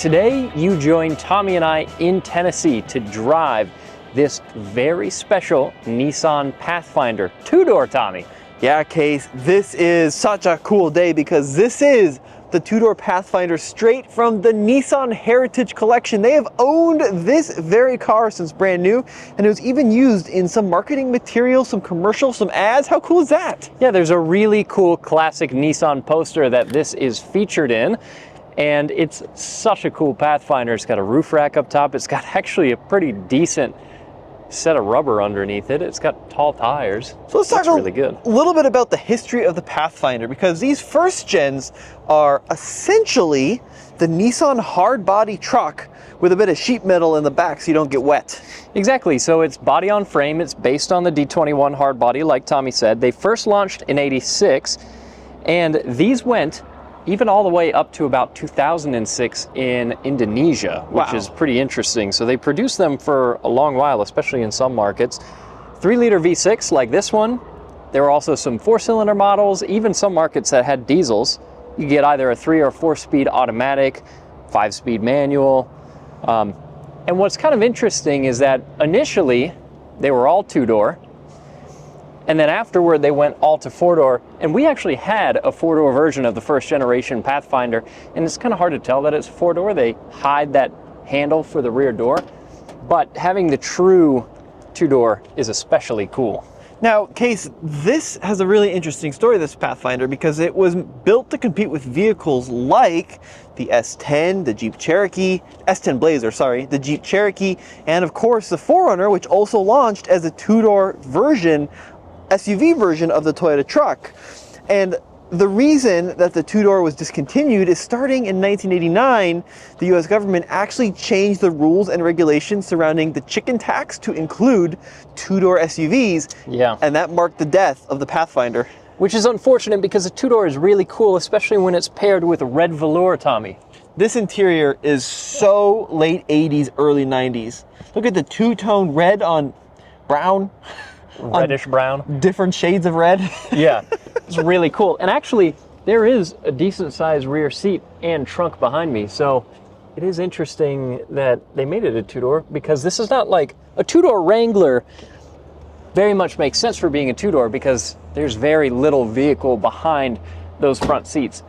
Today, you join Tommy and I in Tennessee to drive this very special Nissan Pathfinder. Two-door, Tommy. Yeah, Case, this is such a cool day because this is the two-door Pathfinder straight from the Nissan Heritage Collection. They have owned this very car since brand new, and it was even used in some marketing material, some commercials, some ads. How cool is that? Yeah, there's a really cool classic Nissan poster that this is featured in, and it's such a cool Pathfinder. It's got a roof rack up top. It's got actually a pretty decent set of rubber underneath it. It's got tall tires. So let's talk really good. A little bit about the history of the Pathfinder, because these first gens are essentially the Nissan hard body truck with a bit of sheet metal in the back so you don't get wet. Exactly, so it's body on frame. It's based on the D21 hard body, like Tommy said. They first launched in '86, and these went even all the way up to about 2006 in Indonesia, which is pretty interesting. So they produced them for a long while, especially in some markets. 3-liter V6 like this one. There were also some 4-cylinder models, even some markets that had diesels. You get either a 3 or 4-speed automatic, 5-speed manual. And what's kind of interesting is that initially they were all 2-door, and then afterward they went all to 4-door, and we actually had a 4-door version of the first generation Pathfinder, and it's kind of hard to tell that it's 4-door. They hide that handle for the rear door, but having the true 2-door is especially cool. Now, Case, this has a really interesting story, this Pathfinder, because it was built to compete with vehicles like the S10, the Jeep Cherokee, S10 Blazer, sorry, the Jeep Cherokee, and of course the 4Runner, which also launched as a 2-door version, SUV version of the Toyota truck. And the reason that the 2-door was discontinued is starting in 1989, the US government actually changed the rules and regulations surrounding the chicken tax to include 2-door SUVs. Yeah. And that marked the death of the Pathfinder. Which is unfortunate because the 2-door is really cool, especially when it's paired with red velour, Tommy. This interior is so late 80s, early 90s. Look at the two-tone red on brown. Reddish brown. Different shades of red. Yeah, it's really cool. And actually, there is a decent sized rear seat and trunk behind me. So it is interesting that they made it a 2-door, because this is not like a 2-door Wrangler. Very much makes sense for being a 2-door because there's very little vehicle behind those front seats.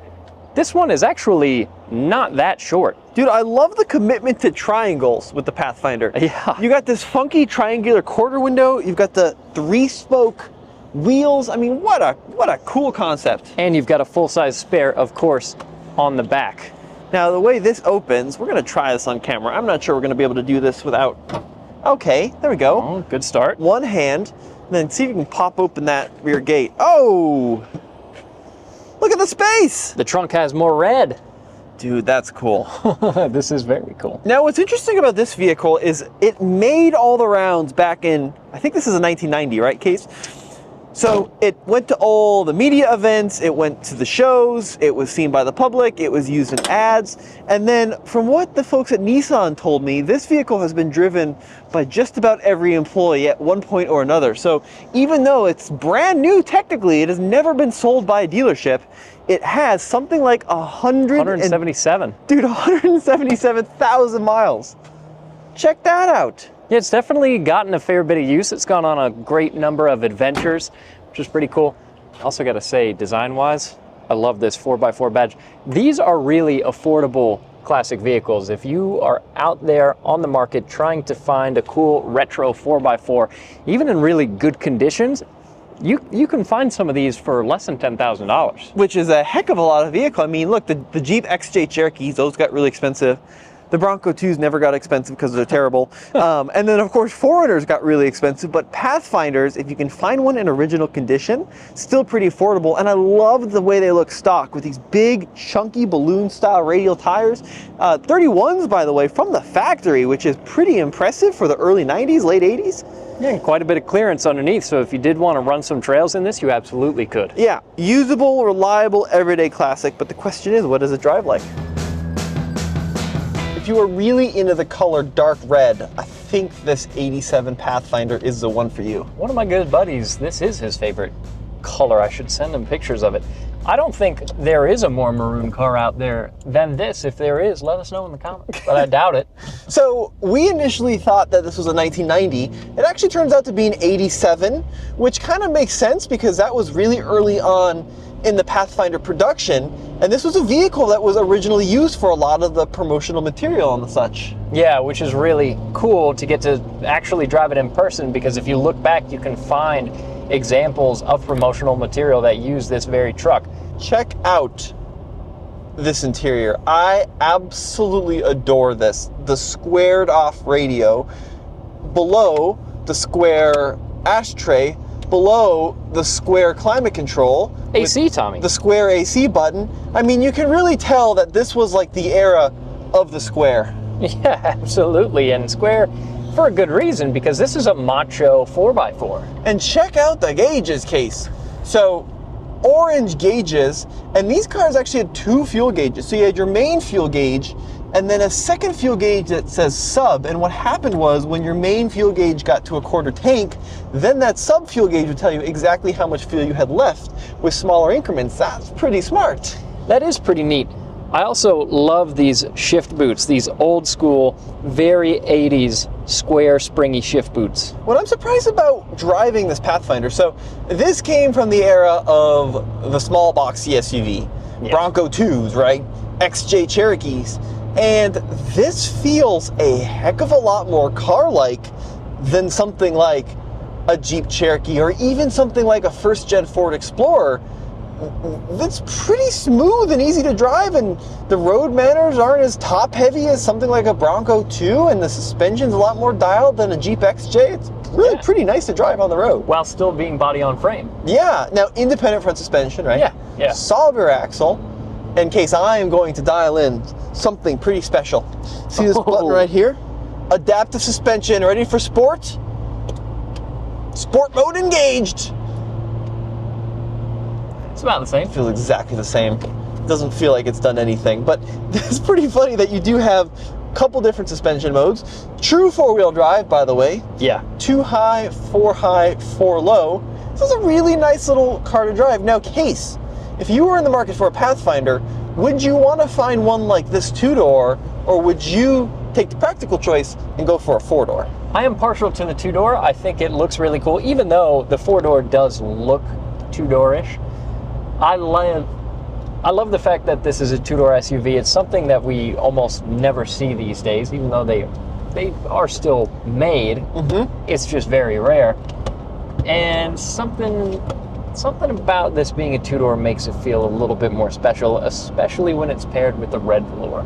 This one is actually not that short. Dude, I love the commitment to triangles with the Pathfinder. Yeah. You got this funky triangular quarter window. You've got the 3-spoke wheels. I mean, what a cool concept. And you've got a full-size spare, of course, on the back. Now, the way this opens, we're going to try this on camera. I'm not sure we're going to be able to do this without... Okay, there we go. Oh, good start. One hand, and then see if you can pop open that rear gate. Oh! Look at the space! The trunk has more red. Dude, that's cool. This is very cool. Now, what's interesting about this vehicle is it made all the rounds back in, I think this is a 1990, right, Case? So it went to all the media events, it went to the shows, it was seen by the public, it was used in ads, and then from what the folks at Nissan told me, this vehicle has been driven by just about every employee at one point or another. So even though it's brand new technically, it has never been sold by a dealership, it has something like 177. Dude, 177,000 miles. Check that out. Yeah, it's definitely gotten a fair bit of use. It's gone on a great number of adventures, which is pretty cool. Also got to say, design-wise, I love this 4x4 badge. These are really affordable classic vehicles. If you are out there on the market trying to find a cool retro 4x4, even in really good conditions, you can find some of these for less than $10,000. Which is a heck of a lot of vehicle. I mean, look, the Jeep XJ Cherokees, those got really expensive. The Bronco 2s never got expensive because they're terrible. And then, of course, 4Runners got really expensive. But Pathfinders, if you can find one in original condition, still pretty affordable. And I love the way they look stock with these big, chunky balloon-style radial tires. 31s, by the way, from the factory, which is pretty impressive for the early 90s, late 80s. Yeah, and quite a bit of clearance underneath. So if you did want to run some trails in this, you absolutely could. Yeah, usable, reliable, everyday classic. But the question is, what does it drive like? If you are really into the color dark red, I think this 87 Pathfinder is the one for you. One of my good buddies, this is his favorite color. I should send him pictures of it. I don't think there is a more maroon car out there than this. If there is, let us know in the comments, but I doubt it. So we initially thought that this was a 1990. It actually turns out to be an 87, which kind of makes sense because that was really early on in the Pathfinder production. And this was a vehicle that was originally used for a lot of the promotional material and the such. Yeah, which is really cool to get to actually drive it in person, because if you look back, you can find examples of promotional material that use this very truck. Check out this interior. I absolutely adore this. The squared off radio, below the square ashtray, below the square climate control. AC, Tommy. The square AC button. I mean, you can really tell that this was like the era of the square. Yeah, absolutely. And square for a good reason, because this is a macho 4x4. And check out the gauges, Case. So, orange gauges, and these cars actually had two fuel gauges. So you had your main fuel gauge, and then a second fuel gauge that says sub. And what happened was, when your main fuel gauge got to a quarter tank, then that sub fuel gauge would tell you exactly how much fuel you had left with smaller increments. That's pretty smart. That is pretty neat. I also love these shift boots, these old school, very 80s square springy shift boots. What I'm surprised about driving this Pathfinder, so this came from the era of the small box CSUV, Yeah. Bronco 2s, right? XJ Cherokees. And this feels a heck of a lot more car-like than something like a Jeep Cherokee or even something like a first-gen Ford Explorer. That's pretty smooth and easy to drive, and the road manners aren't as top-heavy as something like a Bronco 2, and the suspension's a lot more dialed than a Jeep XJ. It's really pretty nice to drive on the road. While still being body on frame. Yeah, now independent front suspension, right? Yeah. Solid rear axle, in case I am going to dial in something pretty special. See this button right here? Adaptive suspension, ready for sport? Sport mode engaged. It's about the same. Feels exactly the same. Doesn't feel like it's done anything, but it's pretty funny that you do have a couple different suspension modes. True four-wheel drive, by the way. Yeah. 2 high, 4 low. This is a really nice little car to drive. Now, Case, if you were in the market for a Pathfinder, would you want to find one like this two-door, or would you take the practical choice and go for a four-door? I am partial to the two-door. I think it looks really cool, even though the four-door does look two-door-ish. I love the fact that this is a two-door SUV. It's something that we almost never see these days, even though they are still made. Mm-hmm. It's just very rare. And something about this being a two-door makes it feel a little bit more special, especially when it's paired with the red velour.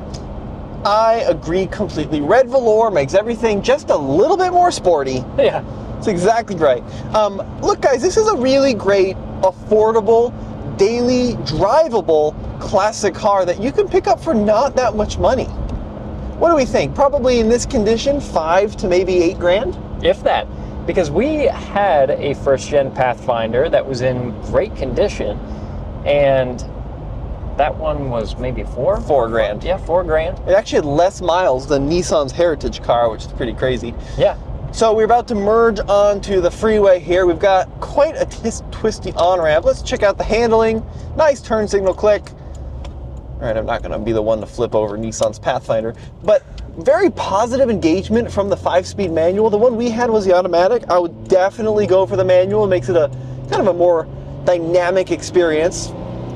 I agree completely. Red velour makes everything just a little bit more sporty. Yeah. That's exactly right. Look, guys, this is a really great, affordable, daily drivable classic car that you can pick up for not that much money. What do we think? Probably in this condition, 5 to maybe 8 grand? If that. Because we had a first-gen Pathfinder that was in great condition, and that one was maybe 4? 4 grand. Yeah, 4 grand. It actually had less miles than Nissan's Heritage car, which is pretty crazy. Yeah. So we're about to merge onto the freeway here. We've got quite a twisty on-ramp. Let's check out the handling. Nice turn signal click. All right, I'm not gonna be the one to flip over Nissan's Pathfinder, but very positive engagement from the 5-speed manual. The one we had was the automatic. I would definitely go for the manual. It makes it a kind of a more dynamic experience.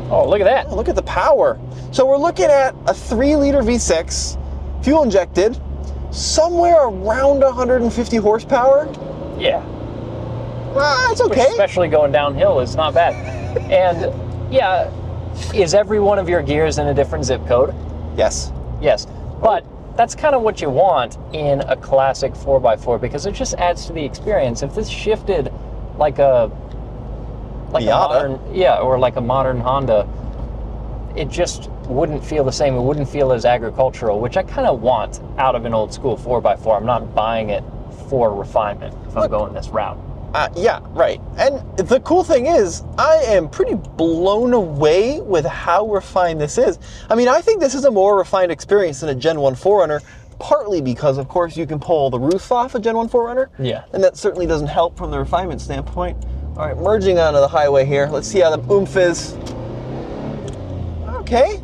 Oh, look at that. Oh, look at the power. So we're looking at a 3-liter V6, fuel injected, somewhere around 150 horsepower. Yeah. It's okay. Which, especially going downhill, is not bad. And yeah, is every one of your gears in a different zip code? Yes. Yes. But that's kind of what you want in a classic 4x4, because it just adds to the experience. If this shifted like a modern, or like a modern Honda, it just wouldn't feel the same. It wouldn't feel as agricultural, which I kind of want out of an old school 4x4. I'm not buying it for refinement if I'm going this route. Yeah, right. And the cool thing is, I am pretty blown away with how refined this is. I mean, I think this is a more refined experience than a Gen 1 4Runner, partly because, of course, you can pull the roof off a Gen 1 4Runner. Yeah. And that certainly doesn't help from the refinement standpoint. All right, merging onto the highway here. Let's see how the oomph is. okay?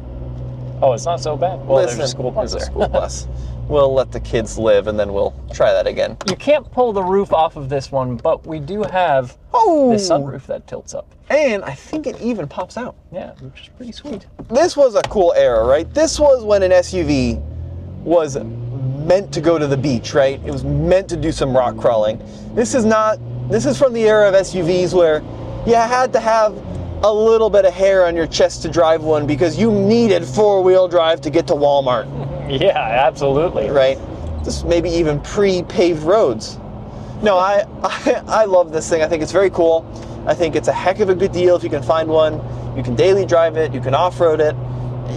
Oh, it's not so bad. Well, Listen, there's a school bus there's a there. school bus. We'll let the kids live, and then we'll try that again. You can't pull the roof off of this one, but we do have the sunroof that tilts up. And I think it even pops out. Yeah, which is pretty sweet. This was a cool era, right? This was when an SUV was meant to go to the beach, right? It was meant to do some rock crawling. This is from the era of SUVs where you had to have a little bit of hair on your chest to drive one because you needed four-wheel drive to get to Walmart. Yeah, absolutely. Right? Just maybe even pre-paved roads. No, I love this thing. I think it's very cool. I think it's a heck of a good deal if you can find one. You can daily drive it. You can off-road it.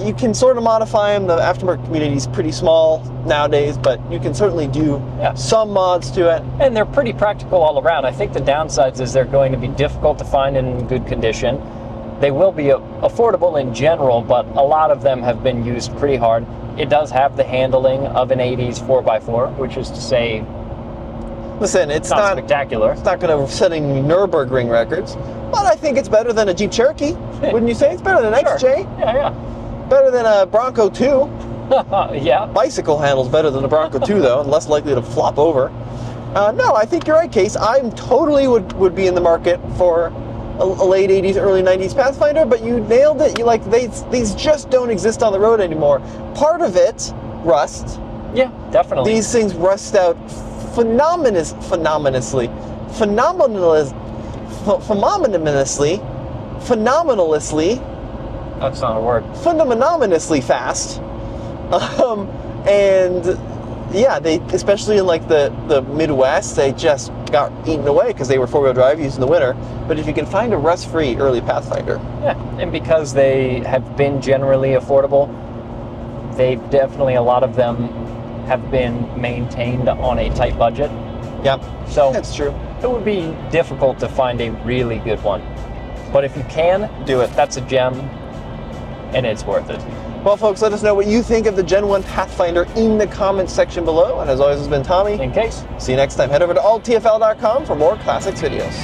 You can sort of modify them. The aftermarket community is pretty small nowadays, but you can certainly do some mods to it. And they're pretty practical all around. I think the downsides is they're going to be difficult to find in good condition. They will be affordable in general, but a lot of them have been used pretty hard. It does have the handling of an 80s 4x4, which is to say, listen, it's not spectacular. It's not going to set any Nürburgring records, but I think it's better than a Jeep Cherokee. Wouldn't you say? It's better than an XJ. Yeah. Better than a Bronco 2. Yeah. Bicycle handles better than a Bronco 2, though, and less likely to flop over. No, I think you're right, Case. I totally would be in the market for a late 80s, early 90s Pathfinder, but you nailed it. These just don't exist on the road anymore. Part of it, rust. Yeah, definitely. These things rust out phenomenally That's not a word. Phenomenally fast. And yeah, they, especially in like the Midwest, they just got eaten away because they were four-wheel drive used in the winter. But if you can find a rust-free early Pathfinder. Yeah, and because they have been generally affordable, they've definitely, a lot of them have been maintained on a tight budget. Yep, so that's true. It would be difficult to find a really good one. But if you can, do it. That's a gem, and it's worth it. Well, folks, let us know what you think of the Gen 1 Pathfinder in the comments section below. And as always, it's been Tommy. In Case. See you next time. Head over to alltfl.com for more classics videos.